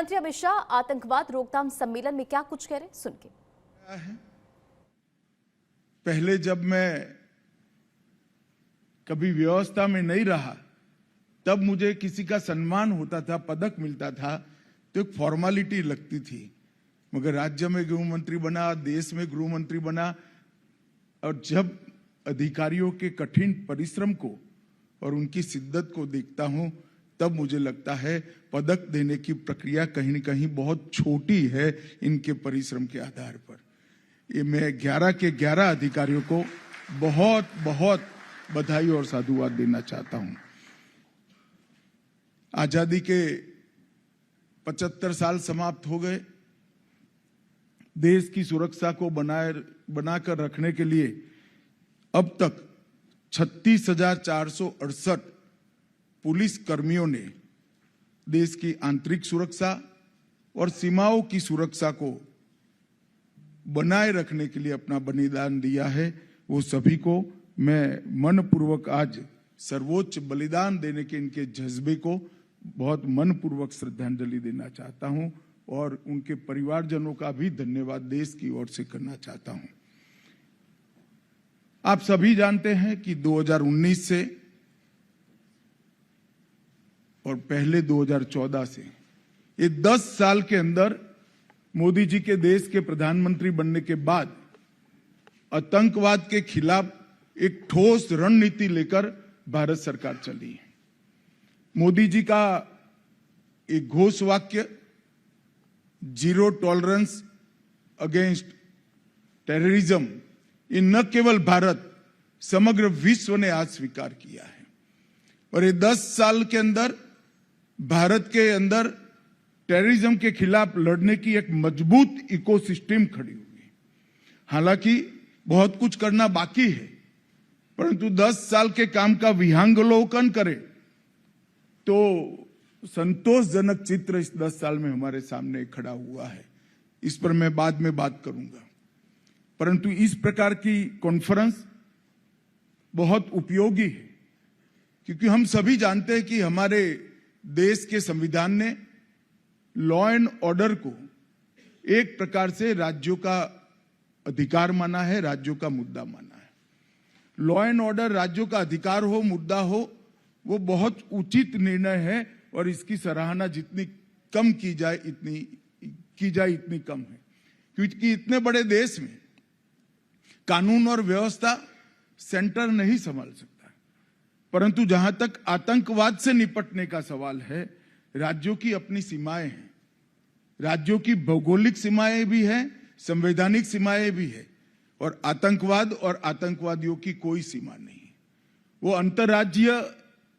मंत्री अमित शाह आतंकवाद रोकथाम सम्मेलन में क्या कुछ कह रहे, सुन के। पहले जब मैं कभी व्यवस्था में नहीं रहा तब मुझे किसी का सम्मान होता था, पदक मिलता था तो एक फॉर्मेलिटी लगती थी। मगर राज्य में गृह मंत्री बना, देश में गृह मंत्री बना, और जब अधिकारियों के कठिन परिश्रम को और उनकी शिद्दत को देखता हूं तब मुझे लगता है पदक देने की प्रक्रिया कहीं न कहीं बहुत छोटी है इनके परिश्रम के आधार पर। ये मैं 11 के 11 अधिकारियों को बहुत बहुत बधाई और साधुवाद देना चाहता हूं। आजादी के 75 साल समाप्त हो गए। देश की सुरक्षा को बनाकर रखने के लिए अब तक 36,468 पुलिस कर्मियों ने देश की आंतरिक सुरक्षा और सीमाओं की सुरक्षा को बनाए रखने के लिए अपना बलिदान दिया है। वो सभी को मैं मनपूर्वक आज सर्वोच्च बलिदान देने के इनके जज्बे को बहुत मनपूर्वक श्रद्धांजलि देना चाहता हूं और उनके परिवारजनों का भी धन्यवाद देश की ओर से करना चाहता हूं। आप सभी जानते हैं कि 2019 से और पहले 2014 से ये 10 साल के अंदर मोदी जी के देश के प्रधानमंत्री बनने के बाद आतंकवाद के खिलाफ एक ठोस रणनीति लेकर भारत सरकार चली है। मोदी जी का एक घोष वाक्य जीरो टॉलरेंस अगेंस्ट टेररिज्म, ये न केवल भारत समग्र विश्व ने आज स्वीकार किया है। और ये 10 साल के अंदर भारत के अंदर टेररिज्म के खिलाफ लड़ने की एक मजबूत इकोसिस्टम खड़ी हुई है। हालांकि बहुत कुछ करना बाकी है, परंतु 10 साल के काम का विहंगावलोकन करें तो संतोषजनक चित्र इस 10 साल में हमारे सामने खड़ा हुआ है। इस पर मैं बाद में बात करूंगा, परंतु इस प्रकार की कॉन्फ्रेंस बहुत उपयोगी है, क्योंकि हम सभी जानते हैं कि हमारे देश के संविधान ने लॉ एंड ऑर्डर को एक प्रकार से राज्यों का अधिकार माना है, राज्यों का मुद्दा माना है। लॉ एंड ऑर्डर राज्यों का अधिकार हो, मुद्दा हो, वो बहुत उचित निर्णय है और इसकी सराहना जितनी कम की जाए इतनी कम है, क्योंकि इतने बड़े देश में कानून और व्यवस्था सेंटर नहीं संभाल सकता। परंतु जहां तक आतंकवाद से निपटने का सवाल है, राज्यों की अपनी सीमाएं हैं, राज्यों की भौगोलिक सीमाएं भी हैं, संवैधानिक सीमाएं भी है, और आतंकवाद और आतंकवादियों की कोई सीमा नहीं है। वो अंतर्राज्यीय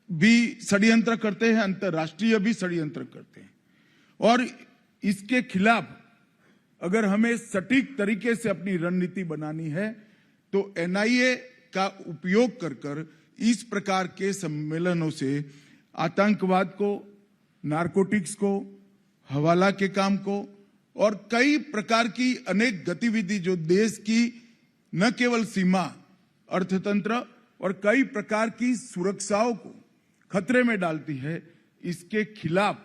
भी षड्यंत्र करते हैं, अंतर्राष्ट्रीय भी षड्यंत्र करते हैं, और इसके खिलाफ अगर हमें सटीक तरीके से अपनी रणनीति बनानी है तो एनआईए का उपयोग कर इस प्रकार के सम्मेलनों से आतंकवाद को, नारकोटिक्स को, हवाला के काम को और कई प्रकार की अनेक गतिविधि जो देश की न केवल सीमा, अर्थतंत्र और कई प्रकार की सुरक्षाओं को खतरे में डालती है, इसके खिलाफ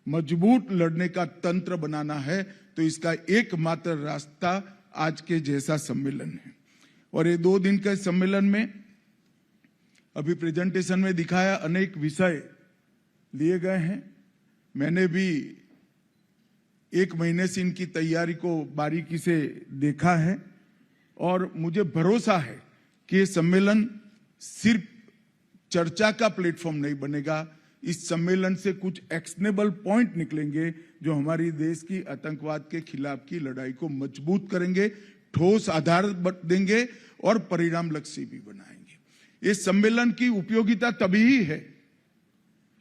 मजबूत लड़ने का तंत्र बनाना है। तो इसका एकमात्र रास्ता आज के जैसा सम्मेलन है। और ये 2 दिन के सम्मेलन में अभी प्रेजेंटेशन में दिखाया अनेक विषय लिए गए हैं। मैंने भी 1 महीने से इनकी तैयारी को बारीकी से देखा है और मुझे भरोसा है कि ये सम्मेलन सिर्फ चर्चा का प्लेटफॉर्म नहीं बनेगा। इस सम्मेलन से कुछ एक्शनेबल पॉइंट निकलेंगे जो हमारी देश की आतंकवाद के खिलाफ की लड़ाई को मजबूत करेंगे, ठोस आधार देंगे और परिणाम लक्ष्य भी बनाएंगे। इस सम्मेलन की उपयोगिता तभी ही है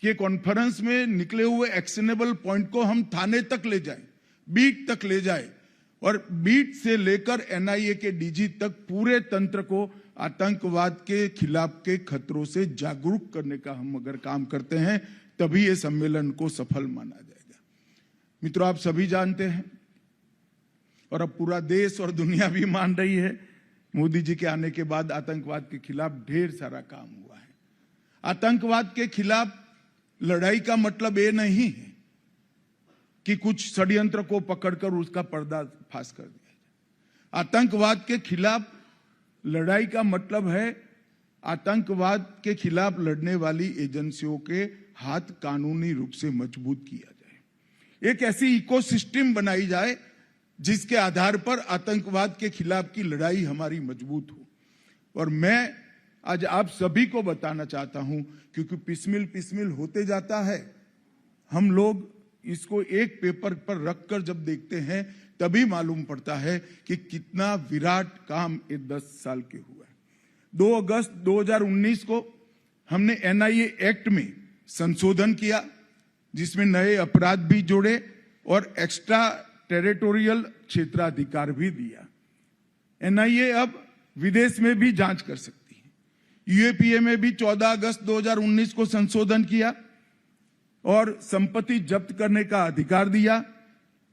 कि कॉन्फ्रेंस में निकले हुए एक्शनेबल पॉइंट को हम थाने तक ले जाएं, बीट तक ले जाएं, और बीट से लेकर एनआईए के डीजी तक पूरे तंत्र को आतंकवाद के खिलाफ के खतरों से जागरूक करने का हम अगर काम करते हैं तभी ये सम्मेलन को सफल माना जाएगा। मित्रों, आप सभी जानते हैं और अब पूरा देश और दुनिया भी मान रही है, मोदी जी के आने के बाद आतंकवाद के खिलाफ ढेर सारा काम हुआ है। आतंकवाद के खिलाफ लड़ाई का मतलब ये नहीं है कि कुछ षड्यंत्र को पकड़कर उसका पर्दाफाश कर दिया जाए। आतंकवाद के खिलाफ लड़ाई का मतलब है आतंकवाद के खिलाफ लड़ने वाली एजेंसियों के हाथ कानूनी रूप से मजबूत किया जाए, एक ऐसी इकोसिस्टम बनाई जाए जिसके आधार पर आतंकवाद के खिलाफ की लड़ाई हमारी मजबूत हो। और मैं आज आप सभी को बताना चाहता हूं, क्योंकि पिसमिल होते जाता है, हम लोग इसको एक पेपर पर रखकर जब देखते हैं तभी मालूम पड़ता है कि कितना विराट काम ये 10 साल के हुआ है। 2 अगस्त 2019 को हमने एनआईए एक्ट में संशोधन किया, जिसमें नए अपराध भी जोड़े और एक्स्ट्रा टेरिटोरियल क्षेत्राधिकार भी दिया। एनआईए अब विदेश में भी जांच कर सकती है। यूएपीए में भी 14 अगस्त 2019 को संशोधन किया और संपत्ति जब्त करने का अधिकार दिया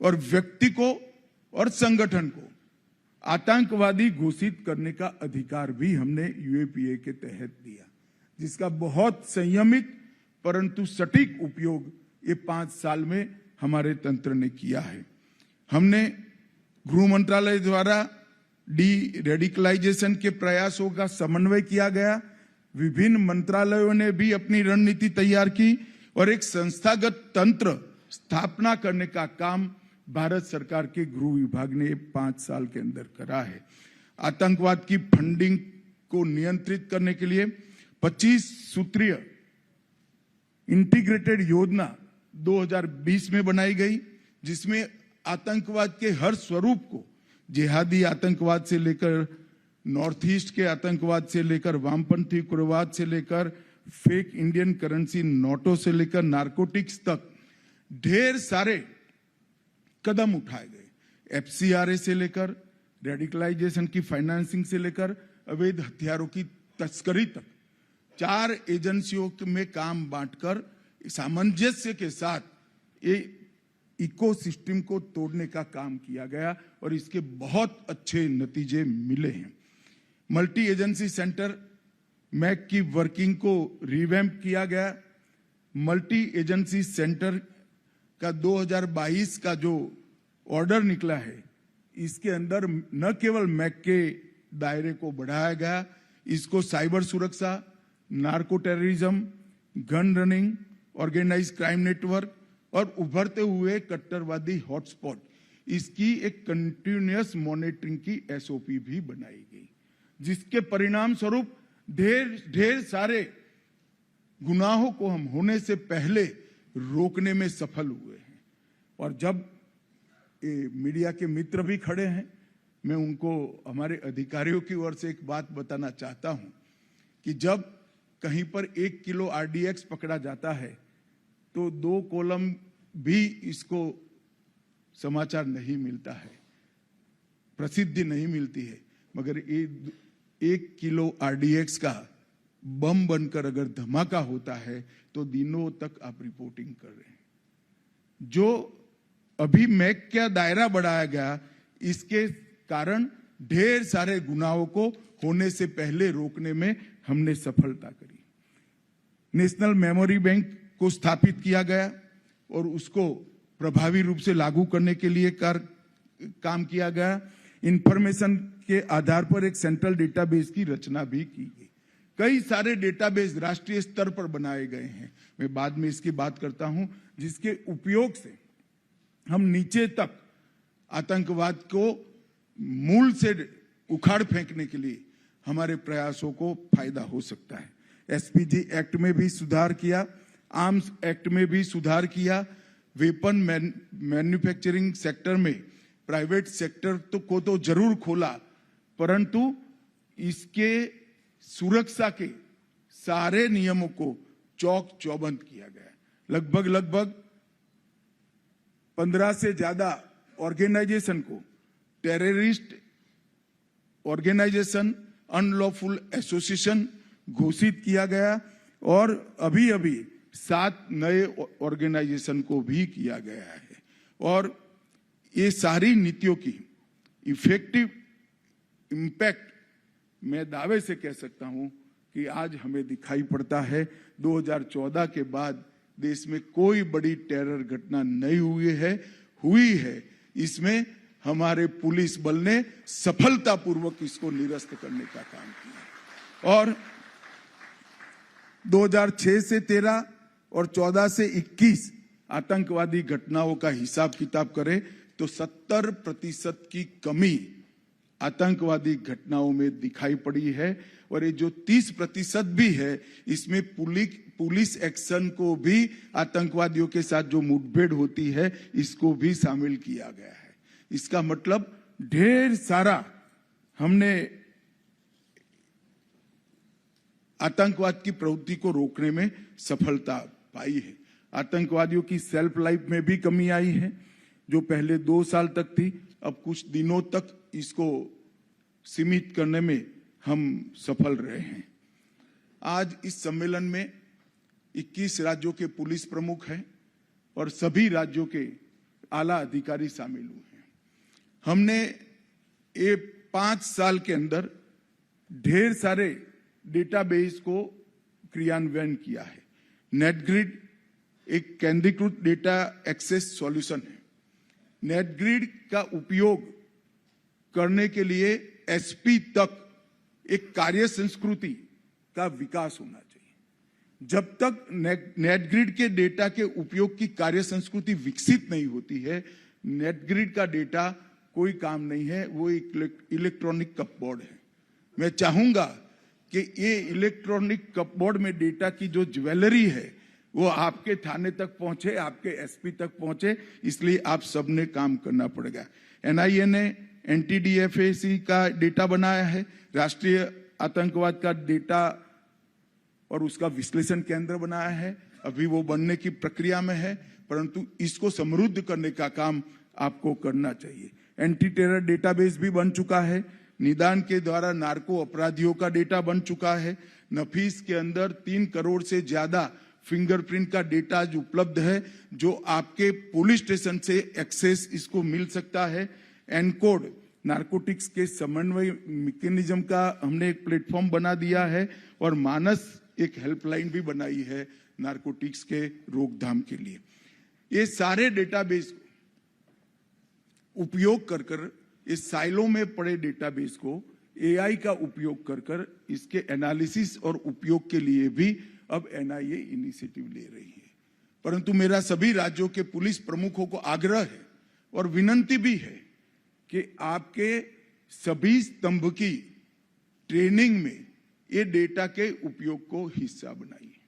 और व्यक्ति को और संगठन को आतंकवादी घोषित करने का अधिकार भी हमने यूएपीए के तहत दिया, जिसका बहुत संयमित परंतु सटीक उपयोग ये 5 साल में हमारे तंत्र ने किया है। हमने गृह मंत्रालय द्वारा डी रेडिकलाइजेशन के प्रयासों का समन्वय किया गया। विभिन्न मंत्रालयों ने भी अपनी रणनीति तैयार की और एक संस्थागत तंत्र स्थापना करने का काम भारत सरकार के गृह विभाग ने 5 साल के अंदर करा है। आतंकवाद की फंडिंग को नियंत्रित करने के लिए 25 सूत्रीय इंटीग्रेटेड योजना 2020 में बनाई गई, जिसमें आतंकवाद के हर स्वरूप को, जिहादी आतंकवाद से लेकर नॉर्थ ईस्ट के आतंकवाद से लेकर वामपंथी उग्रवाद से लेकर फेक इंडियन करेंसी नोटों से लेकर नारकोटिक्स तक ढेर सारे कदम उठाए गए। एफसीआरए से लेकर रेडिकलाइजेशन की फाइनेंसिंग से लेकर अवैध हथियारों की तस्करी तक 4 एजेंसियों में काम बांटकर सामंजस्य के साथ ये इकोसिस्टम को तोड़ने का काम किया गया और इसके बहुत अच्छे नतीजे मिले हैं। मल्टी एजेंसी सेंटर मैक की वर्किंग को रिवैम्प किया गया। मल्टी एजेंसी सेंटर का 2022 का जो ऑर्डर निकला है, इसके अंदर न केवल मैक के दायरे को बढ़ाया गया, इसको साइबर सुरक्षा, narco terrorism, gun running, organise crime network और उभरते हुए कट्टरवादी हॉटस्पॉट, इसकी एक कंटिन्यूअस मॉनिटरिंग की एसओपी भी बनाई गई, जिसके परिणाम स्वरूप ढेर सारे गुनाहों को हम होने से पहले रोकने में सफल हुए हैं। और जब ये मीडिया के मित्र भी खड़े हैं, मैं उनको हमारे अधिकारियों की ओर से एक बात बताना चाहता हूं कि जब कहीं पर 1 किलो आरडीएक्स पकड़ा जाता है तो 2 कॉलम भी इसको समाचार नहीं मिलता है, प्रसिद्धि नहीं मिलती है, मगर ये 1 किलो आरडीएक्स का बम बनकर अगर धमाका होता है तो दिनों तक आप रिपोर्टिंग कर रहे हैं। जो अभी मैक का दायरा बढ़ाया गया, इसके कारण ढेर सारे गुनाहों को होने से पहले रोकने में हमने सफलता करी। नेशनल मेमोरी बैंक को स्थापित किया गया और उसको प्रभावी रूप से लागू करने के लिए काम किया गया। इंफॉर्मेशन के आधार पर एक सेंट्रल डेटाबेस की रचना भी की गई। कई सारे डेटाबेस राष्ट्रीय स्तर पर बनाए गए हैं, मैं बाद में इसकी बात करता हूं, जिसके उपयोग से हम नीचे तक आतंकवाद को मूल से उखाड़ फेंकने के लिए हमारे प्रयासों को फायदा हो सकता है। एसपीजी एक्ट में भी सुधार किया, आर्म्स एक्ट में भी सुधार किया, वेपन मैन्युफैक्चरिंग सेक्टर में प्राइवेट सेक्टर को तो जरूर खोला, परंतु इसके सुरक्षा के सारे नियमों को चौक चौबंद किया गया। लगभग 15 से ज्यादा ऑर्गेनाइजेशन को टेररिस्ट ऑर्गेनाइजेशन, अनलॉफुल एसोसिएशन घोषित किया गया और अभी 7 नए ऑर्गेनाइजेशन को भी किया गया है। और ये सारी नीतियों की इफेक्टिव इम्पैक्ट मैं दावे से कह सकता हूं कि आज हमें दिखाई पड़ता है। 2014 के बाद देश में कोई बड़ी टेरर घटना नहीं हुई है। इसमें हमारे पुलिस बल ने सफलतापूर्वक इसको निरस्त करने का काम किया। और 2006 से 13 और 14 से 21 आतंकवादी घटनाओं का हिसाब किताब करें तो 70% की कमी आतंकवादी घटनाओं में दिखाई पड़ी है। और ये जो 30% भी है, इसमें पुलिस एक्शन को भी, आतंकवादियों के साथ जो मुठभेड़ होती है, इसको भी शामिल किया गया है। इसका मतलब ढेर सारा हमने आतंकवाद की प्रवृत्ति को रोकने में सफलता पाई है। आतंकवादियों की सेल्फ लाइफ में भी कमी आई है, जो पहले 2 साल तक थी, अब कुछ दिनों तक इसको सीमित करने में हम सफल रहे हैं। आज इस सम्मेलन में 21 राज्यों के पुलिस प्रमुख हैं और सभी राज्यों के आला अधिकारी शामिल हुए हैं। हमने ये 5 साल के अंदर ढेर सारे डेटाबेस को क्रियान्वयन किया है। नेटग्रिड एक केंद्रीकृत डेटा एक्सेस सॉल्यूशन है। नेटग्रिड का उपयोग करने के लिए एसपी तक एक कार्य संस्कृति का विकास होना चाहिए। जब तक नेटग्रिड के डेटा के उपयोग की कार्य संस्कृति विकसित नहीं होती है, नेटग्रिड का डेटा कोई काम नहीं है, वो एक इलेक्ट्रॉनिक कपबोर्ड है। मैं चाहूंगा कि ये इलेक्ट्रॉनिक कपबोर्ड में डेटा की जो ज्वेलरी है वो आपके थाने तक पहुंचे, आपके एसपी तक पहुंचे, इसलिए आप सबने काम करना पड़ेगा। एनआईए ने एनटीडीएफएसी का डेटा बनाया है, राष्ट्रीय आतंकवाद का डेटा और उसका विश्लेषण केंद्र बनाया है। अभी वो बनने की प्रक्रिया में है, परंतु इसको समृद्ध करने का काम आपको करना चाहिए। एंटी टेरर डेटाबेस भी बन चुका है। निदान के द्वारा नार्को अपराधियों का डेटा बन चुका है। नफीस के अंदर 3 करोड़ से ज्यादा फिंगरप्रिंट का डेटा आज उपलब्ध है, जो आपके पुलिस स्टेशन से एक्सेस इसको मिल सकता है। एनकोड नारकोटिक्स के समन्वय मैकेनिज्म का हमने एक प्लेटफॉर्म बना दिया है और मानस एक हेल्पलाइन भी बनाई है नारकोटिक्स के रोकथाम के लिए। ये सारे डेटाबेस उपयोग कर इस साइलो में पड़े डेटाबेस को एआई का उपयोग कर इसके एनालिसिस और उपयोग के लिए भी अब एनआईए इनिशिएटिव ले रही है। परंतु मेरा सभी राज्यों के पुलिस प्रमुखों को आग्रह है और विनंती भी है कि आपके सभी स्तंभ की ट्रेनिंग में ये डेटा के उपयोग को हिस्सा बनाइए।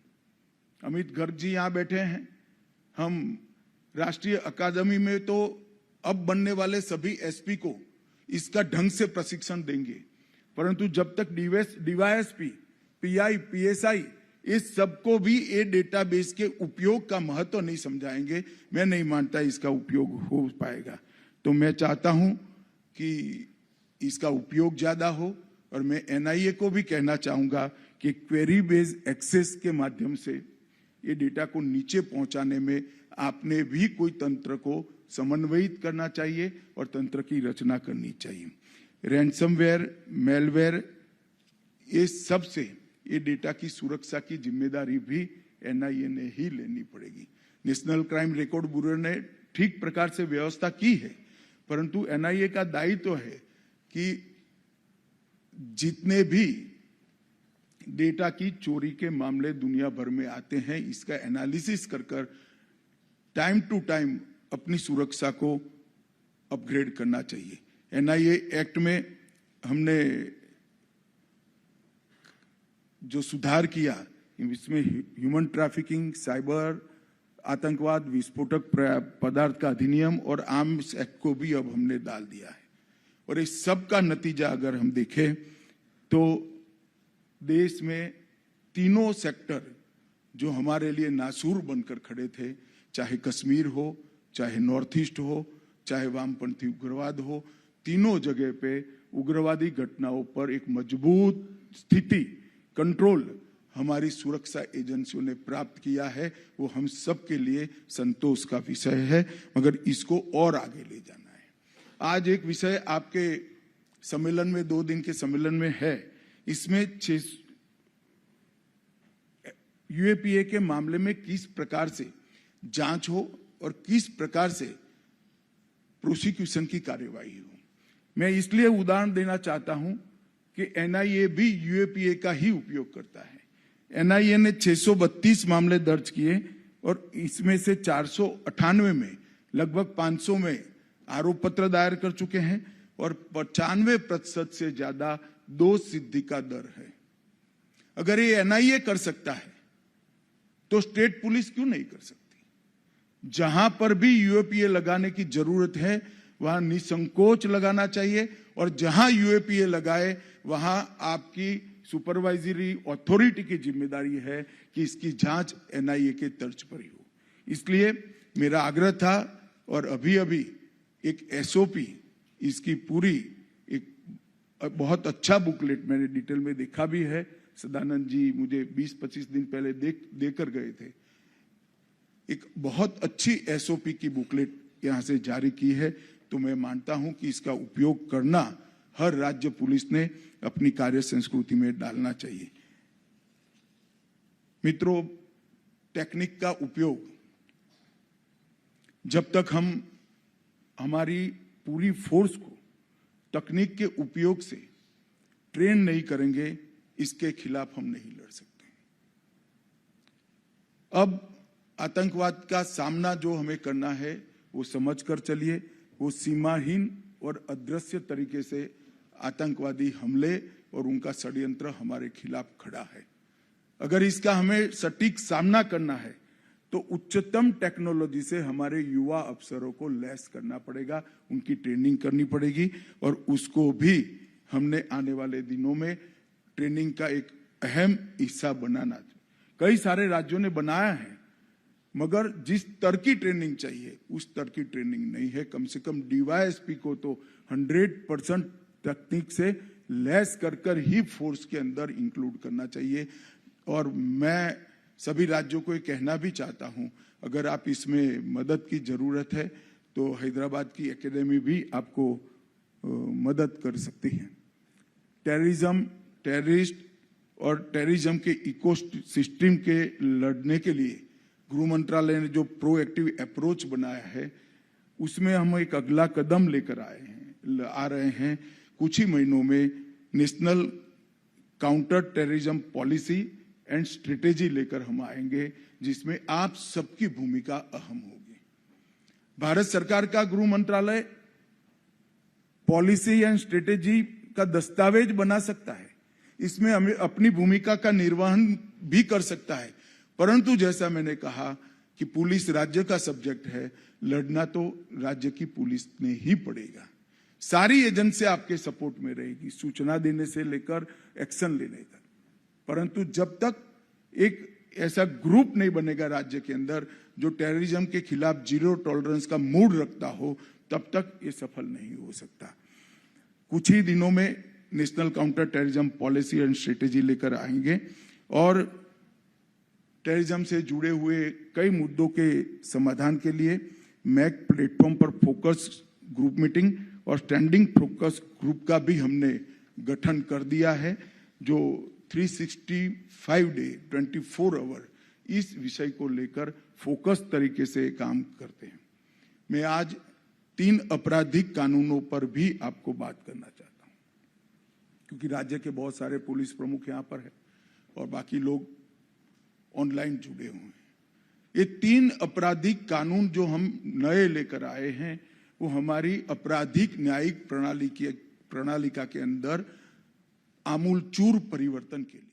अमित गर्ग जी यहां बैठे हैं। हम राष्ट्रीय अकादमी में तो अब बनने वाले सभी एसपी को इसका ढंग से प्रशिक्षण देंगे, परंतु जब तक डीवाईएसपी, पीआई, पीएसआई इस सबको भी ये डेटाबेस के उपयोग का महत्व नहीं समझाएंगे, मैं नहीं मानता इसका उपयोग हो पाएगा। तो मैं चाहता हूं कि इसका उपयोग ज्यादा हो और मैं एनआईए को भी कहना चाहूंगा कि क्वेरी बेस्ड एक्सेस के माध्यम से ये डेटा को नीचे पहुंचाने में आपने भी कोई तंत्र को समन्वयित करना चाहिए और तंत्र की रचना करनी चाहिए। रैंसमवेयर, मेलवेयर, ये सब से ये डेटा की सुरक्षा की जिम्मेदारी भी एनआईए ने ही लेनी पड़ेगी। नेशनल क्राइम रिकॉर्ड ब्यूरो ने ठीक प्रकार से व्यवस्था की है, परंतु एनआईए का दायित्व है कि जितने भी डेटा की चोरी के मामले दुनिया भर में आते हैं, इसका एनालिसिस कर टाइम टू टाइम अपनी सुरक्षा को अपग्रेड करना चाहिए। एनआईए एक्ट में हमने जो सुधार किया, इसमें ह्यूमन ट्रैफिकिंग, साइबर आतंकवाद, विस्फोटक पदार्थ का अधिनियम और आर्म्स एक्ट को भी अब हमने डाल दिया है। और इस सब का नतीजा अगर हम देखें तो देश में तीनों सेक्टर जो हमारे लिए नासूर बनकर खड़े थे, चाहे कश्मीर हो, चाहे नॉर्थ ईस्ट हो, चाहे वामपंथी उग्रवाद हो, तीनों जगह पे उग्रवादी घटनाओं पर एक मजबूत स्थिति, कंट्रोल हमारी सुरक्षा एजेंसियों ने प्राप्त किया है। वो हम सब के लिए संतोष का विषय है, मगर इसको और आगे ले जाना है। आज एक विषय आपके सम्मेलन में, 2 दिन के सम्मेलन में है, इसमें यूएपीए के मामले में किस प्रकार से जांच हो और किस प्रकार से प्रोसिक्यूशन की कार्यवाही हो। मैं इसलिए उदाहरण देना चाहता हूं कि एनआईए भी यूएपीए का ही उपयोग करता है। एनआईए ने 632 मामले दर्ज किए और इसमें से 498 में लगभग 500 में आरोप पत्र दायर कर चुके हैं और 95% से ज्यादा दोष सिद्धि का दर है। अगर ये एनआईए कर सकता है तो स्टेट पुलिस क्यों नहीं कर सकती? जहां पर भी यूएपीए लगाने की जरूरत है वहां निसंकोच लगाना चाहिए और जहां यूएपीए लगाए वहां आपकी सुपरवाइजरी अथॉरिटी की जिम्मेदारी है कि इसकी जांच एनआईए के तर्ज पर ही हो। इसलिए मेरा आग्रह था और अभी एक एसओपी इसकी पूरी एक बहुत अच्छा बुकलेट मैंने डिटेल में देखा भी है। सदानंद जी मुझे 20-25 दिन पहले देकर गए थे। एक बहुत अच्छी एसओपी की बुकलेट यहां से जारी की है, तो मैं मानता हूं कि इसका उपयोग करना हर राज्य पुलिस ने अपनी कार्य संस्कृति में डालना चाहिए। मित्रों, टेक्निक का उपयोग जब तक हम हमारी पूरी फोर्स को तकनीक के उपयोग से ट्रेन नहीं करेंगे, इसके खिलाफ हम नहीं लड़ सकते। अब आतंकवाद का सामना जो हमें करना है वो समझकर चलिए। वो सीमाहीन और अदृश्य तरीके से आतंकवादी हमले और उनका षड्यंत्र हमारे खिलाफ खड़ा है। अगर इसका हमें सटीक सामना करना है तो उच्चतम टेक्नोलॉजी से हमारे युवा अफसरों को लैस करना पड़ेगा, उनकी ट्रेनिंग करनी पड़ेगी और उसको भी हमने आने वाले दिनों में ट्रेनिंग का एक अहम हिस्सा बनाना। कई सारे राज्यों ने बनाया है मगर जिस स्तर की ट्रेनिंग चाहिए उस स्तर की ट्रेनिंग नहीं है। कम से कम डीवाईएसपी को तो 100% तकनीक से लैस कर ही फोर्स के अंदर इंक्लूड करना चाहिए। और मैं सभी राज्यों को ये कहना भी चाहता हूं, अगर आप इसमें मदद की जरूरत है तो हैदराबाद की एकेडमी भी आपको मदद कर सकती है। टेररिज्म, टेररिस्ट और टेररिज्म के इकोसिस्टम के लड़ने के लिए गृह मंत्रालय ने जो प्रोएक्टिव अप्रोच बनाया है उसमें हम एक अगला कदम लेकर आ रहे हैं। कुछ ही महीनों में national counter terrorism policy and strategy लेकर हम आएंगे जिसमें आप सबकी भूमिका अहम होगी। भारत सरकार का गृह मंत्रालय पॉलिसी एंड स्ट्रेटेजी का दस्तावेज बना सकता है, इसमें हमें अपनी भूमिका का निर्वहन भी कर सकता है, परंतु जैसा मैंने कहा कि पुलिस राज्य का सब्जेक्ट है, लड़ना तो राज्य की पुलिस ने ही पड़ेगा। सारी एजेंसी आपके सपोर्ट में रहेगी, सूचना देने से लेकर एक्शन लेने तक। परंतु जब तक एक ऐसा ग्रुप नहीं बनेगा राज्य के अंदर जो टेररिज्म के खिलाफ जीरो टॉलरेंस का मूड रखता हो, तब तक ये सफल नहीं हो सकता। कुछ ही दिनों में national counter terrorism policy and strategy लेकर आएंगे और टेररिज्म से जुड़े हुए कई मुद्दों के समाधान के लिए मैक प्लेटफॉर्म पर फोकस ग्रुप मीटिंग और स्टैंडिंग फोकस ग्रुप का भी हमने गठन कर दिया है, जो 365 डे 24 आवर इस विषय को लेकर फोकस तरीके से काम करते हैं। मैं आज 3 आपराधिक कानूनों पर भी आपको बात करना चाहता हूं, क्योंकि राज्य के बहुत सारे पुलिस प्रमुख यहां पर है और बाकी लोग ऑनलाइन जुड़े हुए हैं। ये 3 आपराधिक कानून जो हम नए लेकर आए हैं वो हमारी आपराधिक न्यायिक प्रणालिका के अंदर आमूलचूर परिवर्तन के लिए